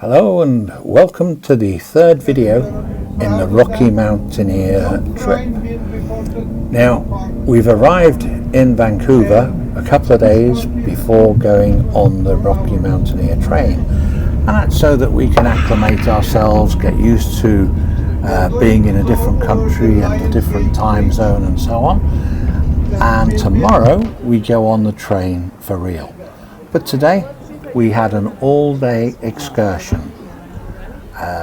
Hello and welcome to the third video in the Rocky Mountaineer trip. Now, we've arrived in Vancouver a couple of days before going on the Rocky Mountaineer train, and that's so that we can acclimate ourselves, get used to being in a different country and a different time zone and so on. And tomorrow we go on the train for real. But today we had an all-day excursion.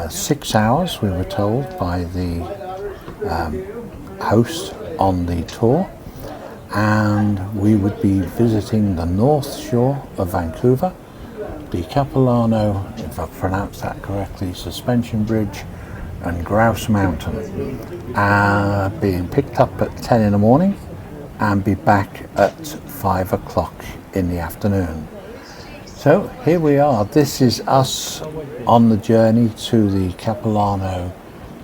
6 hours, we were told by the host on the tour, and we would be visiting the north shore of Vancouver, the Capilano, if I pronounced that correctly, suspension bridge, and Grouse Mountain, being picked up at 10 in the morning and be back at 5 o'clock in the afternoon. So here we are. This is us on the journey to the Capilano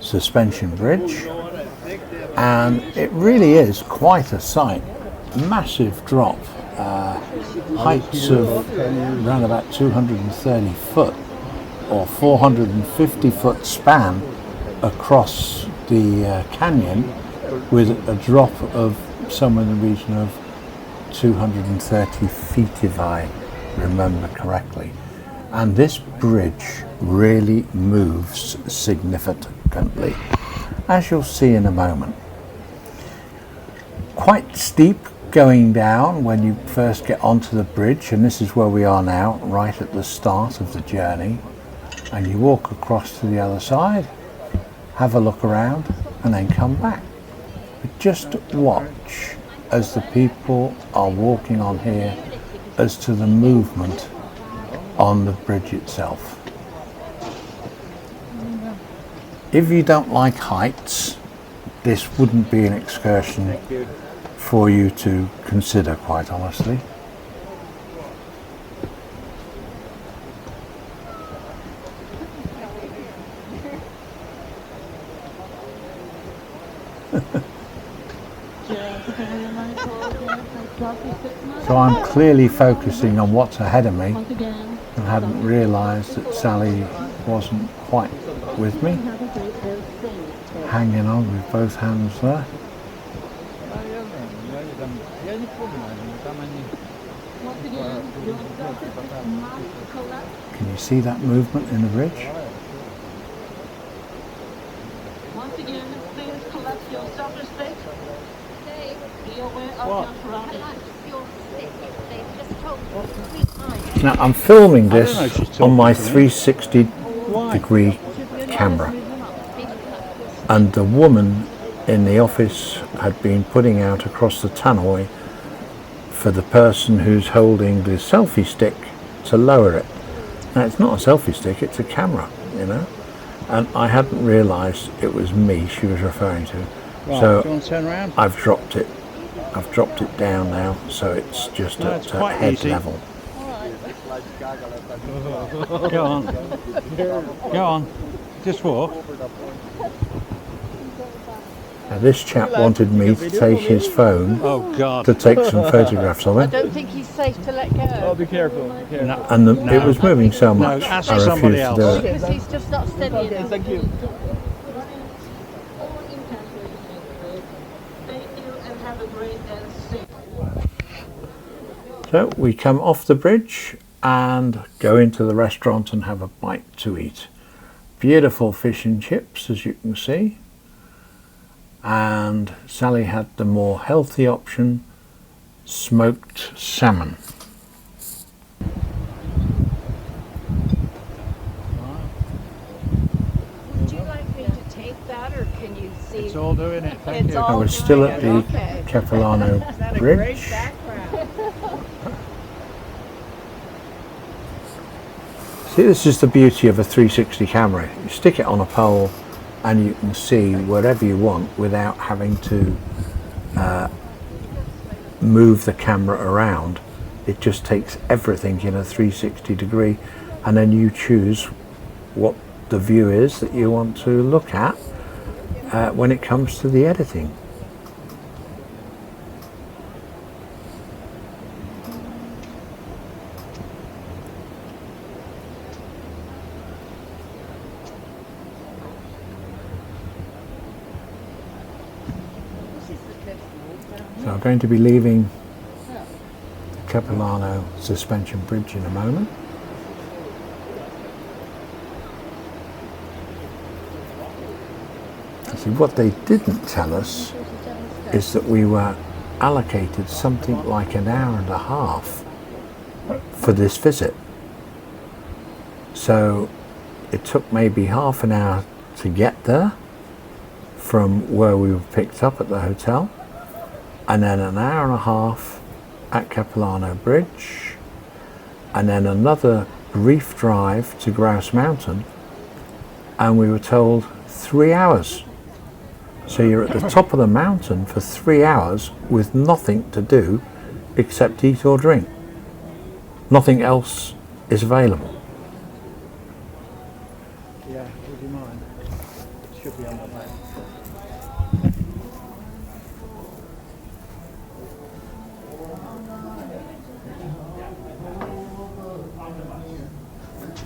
suspension bridge, and it really is quite a sight. Massive drop, heights of around about 230 foot or 450 foot span across the canyon, with a drop of somewhere in the region of 230 feet if I remember correctly. And this bridge really moves significantly, as you'll see in a moment. Quite steep going down when you first get onto the bridge, and this is where we are now, right at the start of the journey. And you walk across to the other side, have a look around, and then come back. But just watch as the people are walking on here as to the movement on the bridge itself. If you don't like heights, this wouldn't be an excursion for you to consider, quite honestly. So I'm clearly focusing on what's ahead of me and hadn't realised that Sally wasn't quite with me. Hanging on with both hands there. Can you see that movement in the bridge? Once again, please collect your self-respect. Be aware of your surroundings. Now I'm filming this on my 360 degree camera, and the woman in the office had been putting out across the tannoy for the person who's holding the selfie stick to lower it. Now it's not a selfie stick, it's a camera, you know, and I hadn't realised it was me she was referring to. Right, so do you want to turn around? I've dropped it down now, so it's just at head easy. level. Go on. Go on. Just walk. Now this chap wanted me to take his phone to take some photographs of I it, don't think he's safe to let go. Be careful. and it was moving so much ask I somebody refused to do else. it. Because he's just not steady enough. Thank you. Thank you and have a great and safe. So we come off the bridge and go into the restaurant and have a bite to eat. Beautiful fish and chips, as you can see, and Sally had the more healthy option, smoked salmon. Would you like me to take that, or can you see? It's all doing it. Thank It's you. I all was still doing at it, the okay. Capilano Is that a great bridge. background? See, this is the beauty of a 360 camera. You stick it on a pole and you can see wherever you want without having to move the camera around. It just takes everything in a 360 degree, and then you choose what the view is that you want to look at when it comes to the editing. So I'm going to be leaving the Capilano suspension bridge in a moment. See, what they didn't tell us is that we were allocated something like an hour and a half for this visit. So it took maybe half an hour to get there from where we were picked up at the hotel, and then an hour and a half at Capilano Bridge, and then another brief drive to Grouse Mountain, and we were told 3 hours. So you're at the top of the mountain for 3 hours with nothing to do except eat or drink. Nothing else is available. Yeah, would you mind? It should be on the map.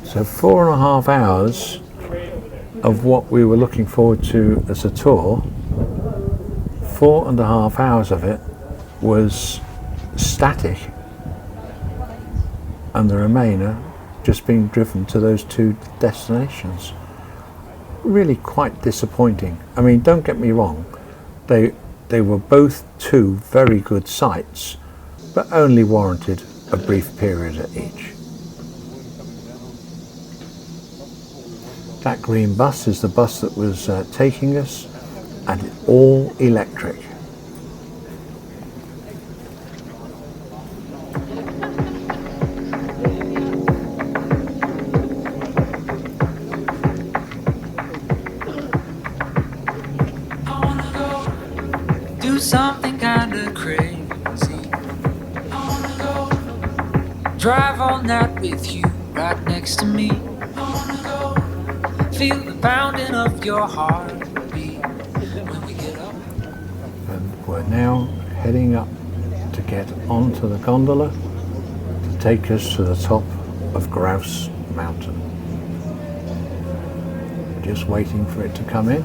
So 4.5 hours of what we were looking forward to as a tour, 4.5 hours of it was static, and the remainder just being driven to those two destinations. Really quite disappointing. I mean, don't get me wrong, they were both two very good sites, but only warranted a brief period at each. That green bus is the bus that was taking us, and it's all electric. I wanna go do something kinda crazy. I wanna go drive all night with you right next to me. I wanna go feel the pounding of your heartbeat when we get up. And we're now heading up to get onto the gondola to take us to the top of Grouse Mountain. Just waiting for it to come in.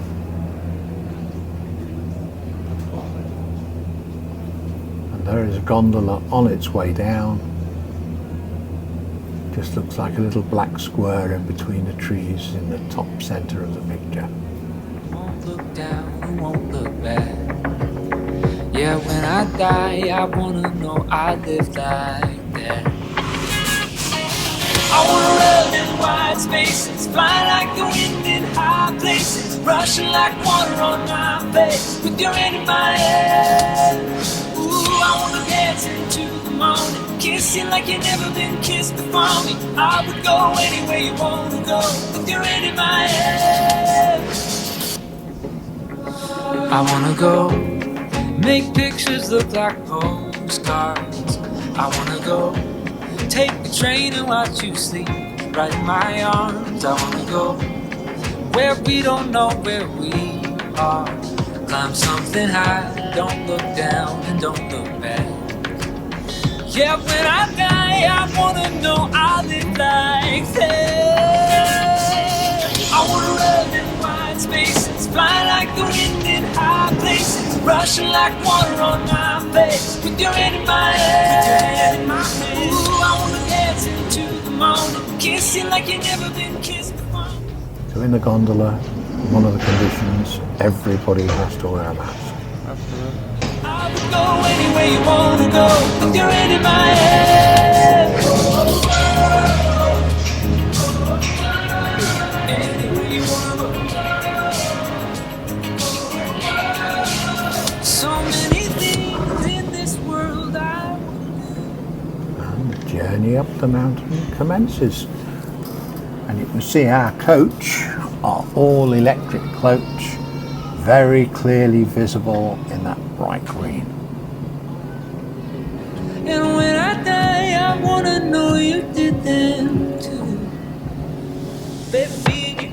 And there is a gondola on its way down. Just looks like a little black square in between the trees in the top center of the picture. Won't look down, won't look back. Yeah, when I die, I wanna know I lived like that. I wanna run in wide spaces, fly like the wind in high places, rushing like water on my face, with your hand in my head. Ooh, I wanna dance into the morning, kiss you like you've never been kissed before me. I would go anywhere you wanna go, with your hand in my head. I wanna go make pictures look like postcards. I wanna go take the train and watch you sleep right in my arms. I wanna go where we don't know where we are. Climb something high, don't look down and don't look back. Yeah, when I die, I wanna know I live like that. I wanna run in wide spaces, fly like the wind in high places, rushing like water on my face, with your hand in my head. Ooh, I wanna dance into the morning, kiss you like you've never been kissed before. So in the gondola, one of the conditions, everybody has to wear a mask. I would go anywhere you wanna go, with your hand in my head. Anywhere you wanna go. So many things in this world I And the journey up the mountain commences. And you can see our coach, our all electric coach, very clearly visible in that bright green. And when I die, I wanna know you did them too, baby.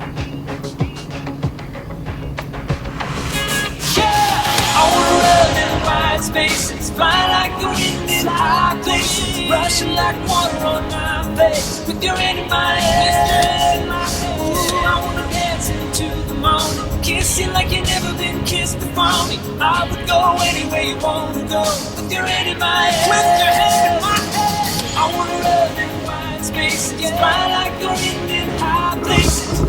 Yeah, I wanna run in wide spaces, fly like the wind in high places, rushing like water on my face, with your hand in my head. Ooh, I wanna dance into the morning, kiss you like you've never been kissed before me. I would go anywhere you wanna go,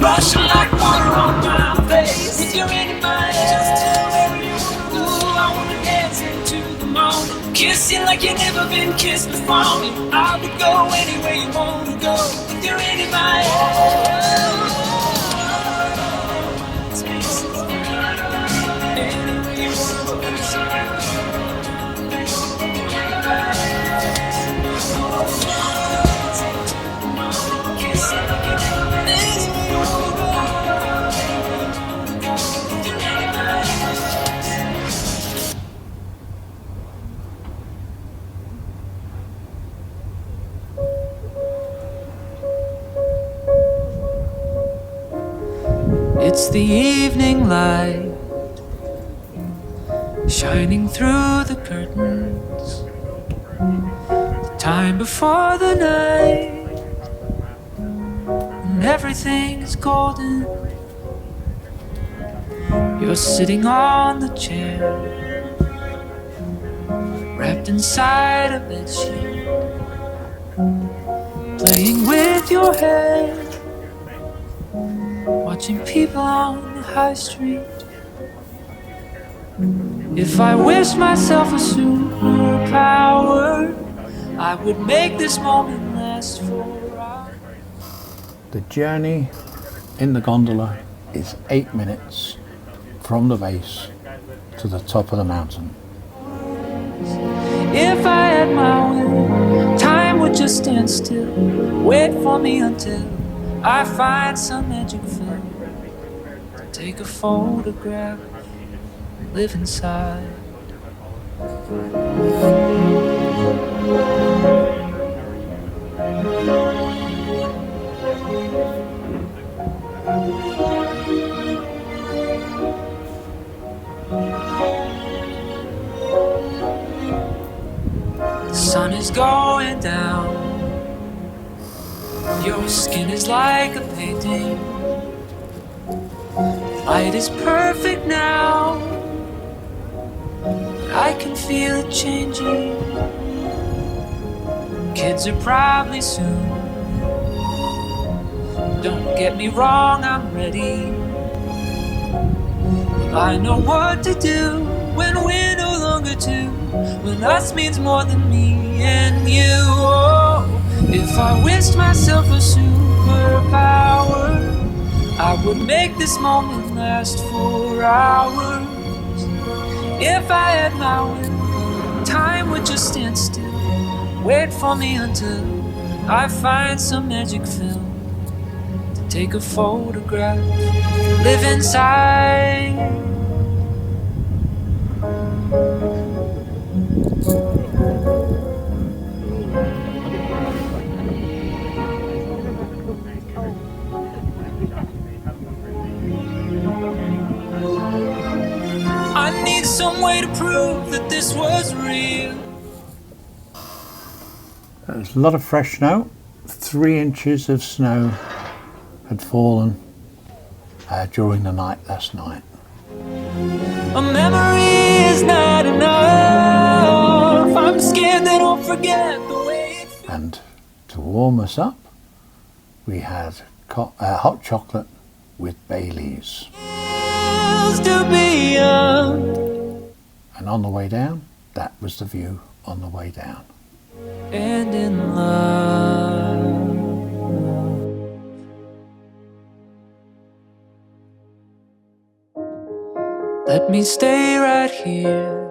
rushing like water on my face. If you're in my head, just tell me where you wanna go. I wanna dance into the morning, kiss you like you've never been kissed before. I would go anywhere you wanna go. If you're in my head. It's the evening light shining through the curtains, the time before the night when everything is golden. You're sitting on the chair, wrapped inside a bedsheet, playing with your hair, watching people on the high street. If I wished myself a superpower, I would make this moment last for hours. The journey in the gondola is 8 minutes from the base to the top of the mountain. If I had my will, time would just stand still, wait for me until I find some magic film. Take a photograph, live inside. The sun is going down, your skin is like a painting. Light is perfect now, I can feel it changing. Kids are probably soon. Don't get me wrong, I'm ready. I know what to do when we're no longer two, when us means more than me and you. Oh, if I wished myself a superpower, I would make this moment last for hours. If I had my will, time would just stand still, wait for me until I find some magic film to take a photograph, live inside. I need some way to prove that this was real. There's a lot of fresh snow. 3 inches of snow had fallen during the night last night. A memory is not enough. I'm scared that I'll forget the way it feels. And to warm us up, we had hot chocolate with Baileys. To be young. And on the way down, that was the view on the way down. And in love. Let me stay right here